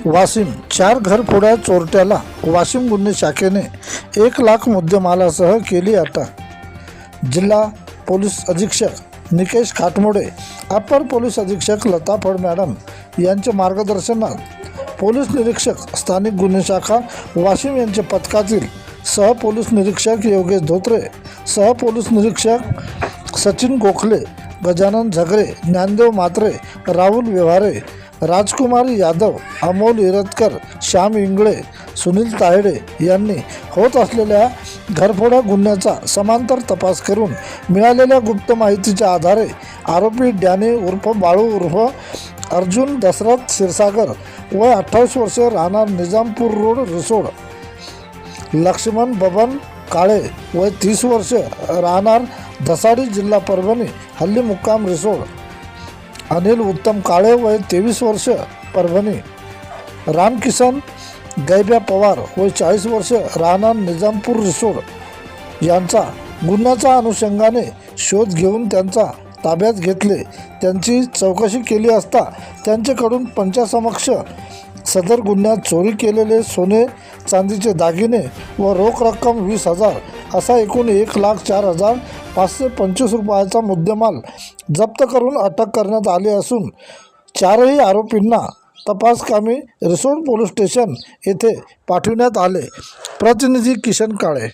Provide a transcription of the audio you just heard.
वाशिम, 4 घरफोड्या चोरट्याला वाशिम गुन्हे शाखेने 1 लाख मुद्देमालासह केली अटक। जिल्हा पोलीस अधीक्षक निकेश खाटमोडे, अपर पोलीस अधीक्षक लता फड मॅडम यांच्या मार्गदर्शनात पोलीस निरीक्षक स्थानिक गुन्हे शाखा वाशिम यांच्या पथकातील सह पोलीस निरीक्षक योगेश धोत्रे, सह पोलीस निरीक्षक सचिन गोखले, गजानन झगरे, ज्ञानदेव मात्रे, राहुल व्यवहारे, राजकुमार यादव, अमोल इरतकर, श्याम इंगळे, सुनील तायडे यांनी होत असलेल्या घरफोड्या गुन्ह्याचा समांतर तपास करून मिळालेल्या गुप्त माहितीच्या आधारे आरोपी डॅनी उर्फ बाळू उर्फ अर्जुन दशरथ क्षीरसागर वय 28 वर्षे राहणार निजामपूर रोड रिसोड, लक्ष्मण बबन काळे वय 30 वर्षे राहणार धसाडी जिल्हा परभणी हल्ली मुक्काम रिसोड, अनिल उत्तम काळे वय 23 वर्ष परभणी, रामकिसन गैब्या पवार वय 40 वर्ष राहणार निजामपूर रिसोड यांचा गुन्ह्याच्या अनुषंगाने शोध घेऊन त्यांचा ताब्यात घेतले। त्यांची चौकशी केली असता त्यांच्याकडून पंचासमक्ष सदर गुन्ह्यात चोरी केलेले सोने चांदीचे दागिने व रोख रक्कम 20,000 असा एकूण 1,04,525 रुपयाचा मुद्देमाल जप्त करून अटक करण्यात आली असून 4ही आरोपींना तपासकामी रिसोड पोलीस स्टेशन येथे पाठविण्यात आले। प्रतिनिधी किशन काळे।